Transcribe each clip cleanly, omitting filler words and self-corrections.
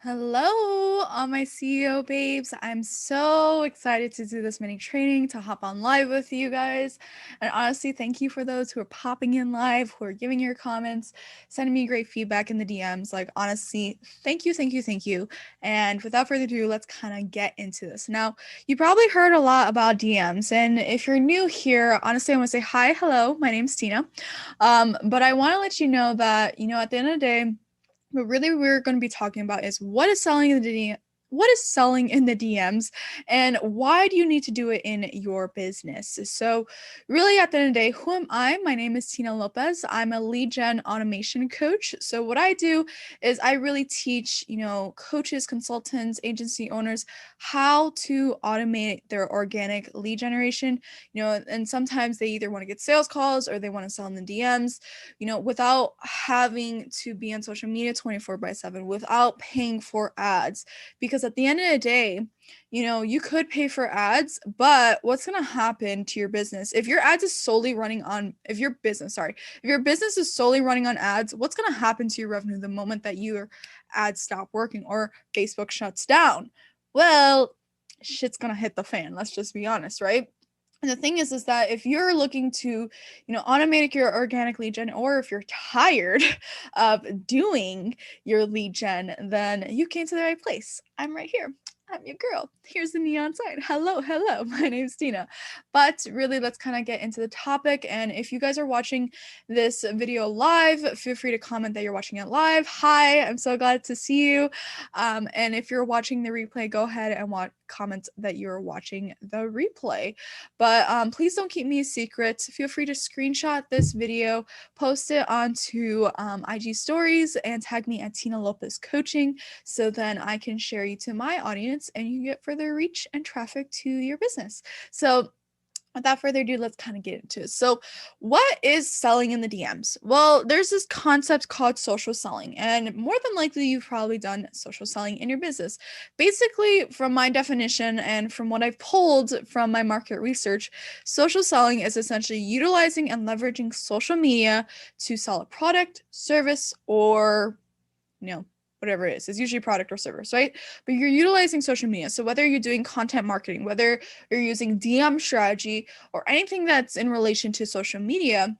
Hello, all my CEO babes. I'm so excited to do this mini training, to hop on live with you guys. And honestly, thank you for those who are popping in live, who are giving your comments, sending me great feedback in the DMs. Like, honestly, thank you, thank you, thank you. And without further ado, let's kind of get into this. Now, you probably heard a lot about DMs. And if you're new here, honestly, I want to say hi, hello, my name's Tina. But I want to let you know that, at the end of the day, what really we're going to be talking about is what is selling in the DMs and why do you need to do it in your business? So, really, at the end of the day, who am I? My name is Tina Lopez. I'm a lead gen automation coach. So, what I do is I really teach, coaches, consultants, agency owners how to automate their organic lead generation, and sometimes they either want to get sales calls or they want to sell in the DMs, without having to be on social media 24/7, without paying for ads. Because at the end of the day, you could pay for ads, but what's going to happen to your business if your ads is solely running on, if your business is solely running on ads, what's going to happen to your revenue the moment that your ads stop working or Facebook shuts down? Well, shit's going to hit the fan. Let's just be honest, right? And the thing is that if you're looking to, automate your organic lead gen, or if you're tired of doing your lead gen, then you came to the right place. I'm right here. I'm your girl. Here's the neon sign. Hello, hello. My name's Tina. But really, let's kind of get into the topic. And if you guys are watching this video live, feel free to comment that you're watching it live. Hi, I'm so glad to see you. And if you're watching the replay, go ahead and comment that you're watching the replay. But please don't keep me a secret. Feel free to screenshot this video, post it onto IG stories, and tag me at Tina Lopez Coaching, so then I can share you to my audience and you can get further reach and traffic to your business. So without further ado, let's kind of get into it. So, what is selling in the DMs? Well, there's this concept called social selling, and more than likely, you've probably done social selling in your business. Basically, from my definition and from what I've pulled from my market research, social selling is essentially utilizing and leveraging social media to sell a product, service, or whatever it is. It's usually product or service, right? But you're utilizing social media. So whether you're doing content marketing, whether you're using DM strategy, or anything that's in relation to social media,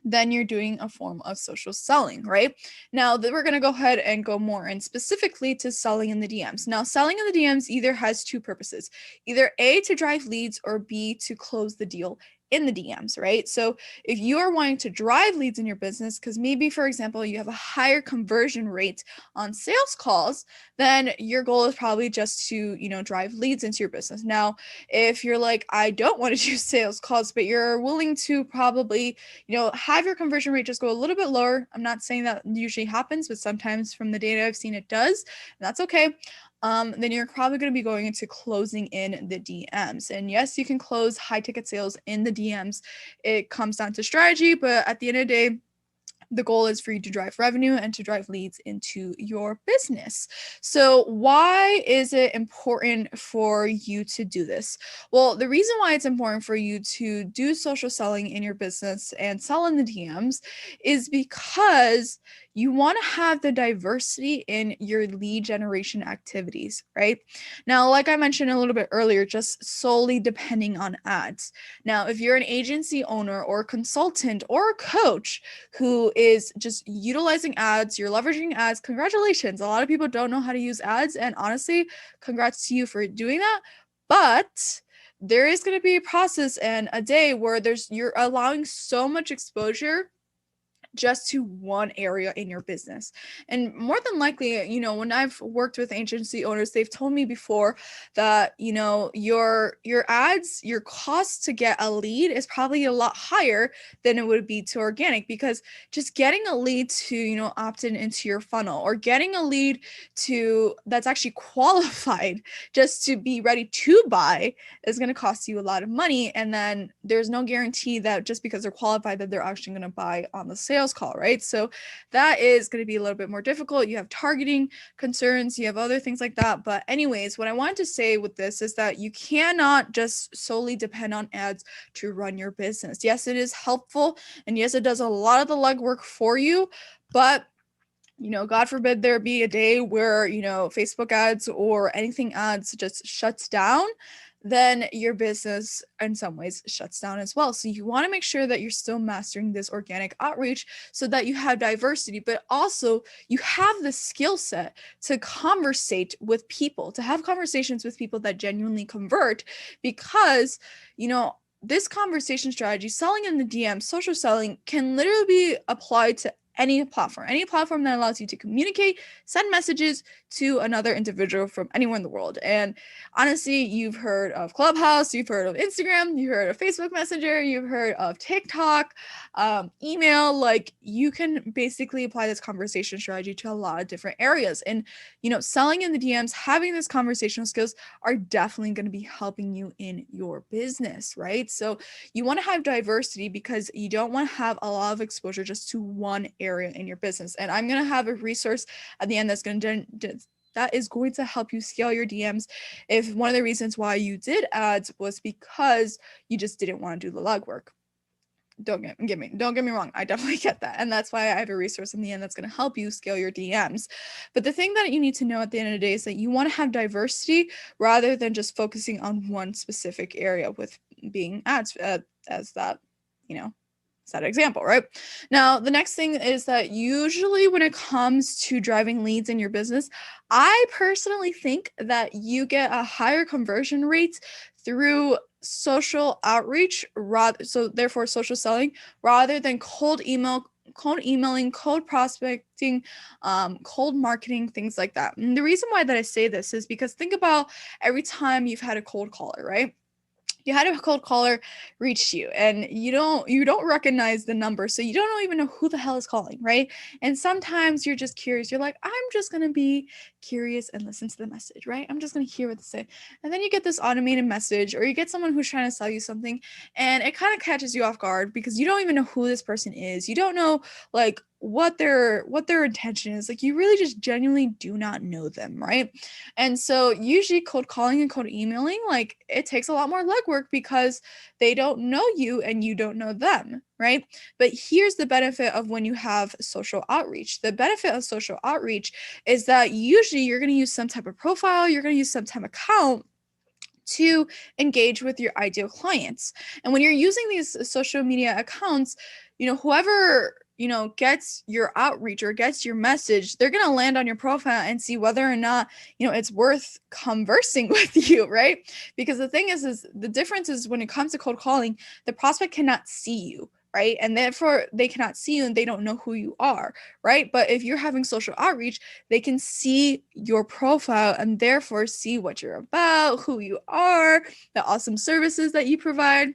then you're doing a form of social selling, right? Now, we're going to go ahead and go more in specifically to selling in the DMs. Now, selling in the DMs either has two purposes, either A, to drive leads, or B, to close the deal in the DMs, right? So if you are wanting to drive leads in your business, because maybe, for example, you have a higher conversion rate on sales calls, then your goal is probably just to, drive leads into your business. Now, if you're like, I don't want to do sales calls, but you're willing to probably, have your conversion rate just go a little bit lower. I'm not saying that usually happens, but sometimes from the data I've seen, it does, and that's okay. Then you're probably going to be going into closing in the DMs. And yes, you can close high ticket sales in the DMs. It comes down to strategy, but at the end of the day, the goal is for you to drive revenue and to drive leads into your business. So, why is it important for you to do this? Well, the reason why it's important for you to do social selling in your business and sell in the DMs is because you want to have the diversity in your lead generation activities, right? Now, like I mentioned a little bit earlier, just solely depending on ads. Now, if you're an agency owner or consultant or a coach who is just utilizing ads, you're leveraging ads, congratulations. A lot of people don't know how to use ads, and honestly, congrats to you for doing that. But there is going to be a process and a day where you're allowing so much exposure just to one area in your business. And more than likely, when I've worked with agency owners, they've told me before that, your ads, your cost to get a lead is probably a lot higher than it would be to organic, because just getting a lead to, opt in into your funnel, or getting a lead to that's actually qualified just to be ready to buy, is going to cost you a lot of money. And then there's no guarantee that just because they're qualified that they're actually going to buy on the sales call, right? So that is going to be a little bit more difficult. You have targeting concerns, you have other things like that. But anyways, what I wanted to say with this is that you cannot just solely depend on ads to run your business. Yes, it is helpful, and yes, it does a lot of the legwork for you, but God forbid there be a day where, Facebook ads or anything ads just shuts down, then your business in some ways shuts down as well. So you want to make sure that you're still mastering this organic outreach so that you have diversity, but also you have the skill set to conversate with people, to have conversations with people that genuinely convert, because, this conversation strategy, selling in the DM, social selling, can literally be applied to any platform that allows you to communicate, send messages to another individual from anywhere in the world. And honestly, you've heard of Clubhouse, you've heard of Instagram, you've heard of Facebook Messenger, you've heard of TikTok, email. Like, you can basically apply this conversation strategy to a lot of different areas. And, selling in the DMs, having this conversational skills are definitely going to be helping you in your business, right? So you want to have diversity because you don't want to have a lot of exposure just to one area in your business. And I'm going to have a resource at the end that is going to help you scale your DMs if one of the reasons why you did ads was because you just didn't want to do the legwork. Don't get me wrong. I definitely get that. And that's why I have a resource in the end that's going to help you scale your DMs. But the thing that you need to know at the end of the day is that you want to have diversity rather than just focusing on one specific area with being ads as that, that example, right? Now, the next thing is that usually when it comes to driving leads in your business, I personally think that you get a higher conversion rate through social outreach, so therefore social selling, rather than cold emailing, cold prospecting, cold marketing, things like that. And the reason why that I say this is because think about every time you've had a cold caller, right? You had a cold caller reach you and you don't recognize the number, so you don't even know who the hell is calling, right? And sometimes you're just curious. You're like, I'm just gonna be curious and listen to the message, right? I'm just gonna hear what they say. And then you get this automated message, or you get someone who's trying to sell you something, and it kind of catches you off guard because you don't even know who this person is. You don't know like what their intention is. Like, you really just genuinely do not know them, right? And so usually cold calling and cold emailing, like, it takes a lot more legwork because they don't know you and you don't know them, right? But here's the benefit of when you have social outreach. The benefit of social outreach is that usually you're going to use some type of profile, you're going to use some type of account to engage with your ideal clients. And when you're using these social media accounts, whoever gets your outreach or gets your message, they're going to land on your profile and see whether or not it's worth conversing with you, right? Because the thing is the difference is when it comes to cold calling, the prospect cannot see you, right? And therefore they cannot see you and they don't know who you are, right? But if you're having social outreach, they can see your profile and therefore see what you're about, who you are, the awesome services that you provide,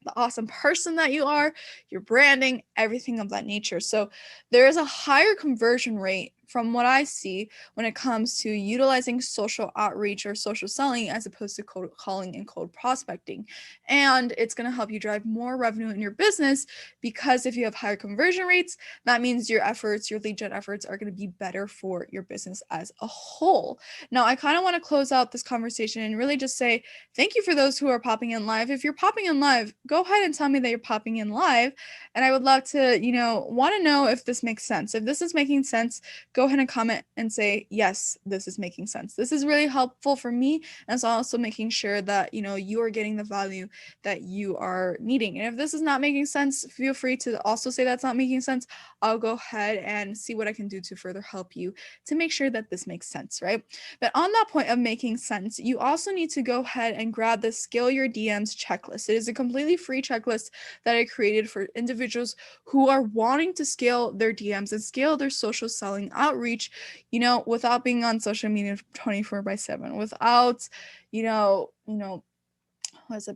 the awesome person that you are, your branding, everything of that nature. So there is a higher conversion rate from what I see when it comes to utilizing social outreach or social selling as opposed to cold calling and cold prospecting. And it's going to help you drive more revenue in your business because if you have higher conversion rates, that means your efforts, your lead gen efforts are going to be better for your business as a whole. Now, I kind of want to close out this conversation and really just say thank you for those who are popping in live. If you're popping in live, go ahead and tell me that you're popping in live. And I would love to, want to know if this makes sense. If this is making sense, go ahead and comment and say, yes, this is making sense. This is really helpful for me. And it's also making sure that, you are getting the value that you are needing. And if this is not making sense, feel free to also say that's not making sense. I'll go ahead and see what I can do to further help you to make sure that this makes sense, right? But on that point of making sense, you also need to go ahead and grab the Scale Your DMs checklist. It is a completely free checklist that I created for individuals who are wanting to scale their DMs and scale their social selling outreach, without being on social media 24/7, without,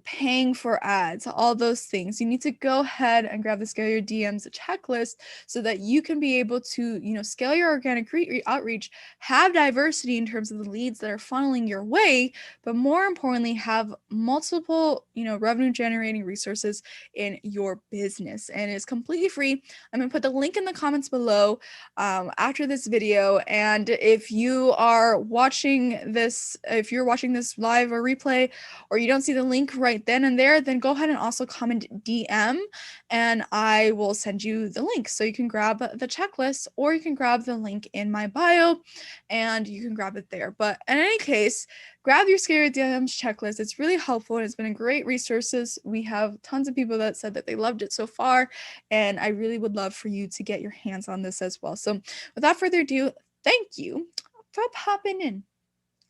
paying for ads, all those things. You need to go ahead and grab the Scale Your DMs checklist so that you can be able to, scale your organic outreach, have diversity in terms of the leads that are funneling your way, but more importantly, have multiple, revenue generating resources in your business. And it's completely free. I'm going to put the link in the comments below after this video. And if you're watching this live or replay, or you don't see the link link right then and there, then go ahead and also comment DM and I will send you the link. So you can grab the checklist or you can grab the link in my bio and you can grab it there. But in any case, grab your Scary DMs checklist. It's really helpful and it's been a great resources. We have tons of people that said that they loved it so far, and I really would love for you to get your hands on this as well. So without further ado, thank you for popping in,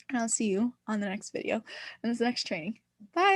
and I'll see you on the next video and this next training. Bye.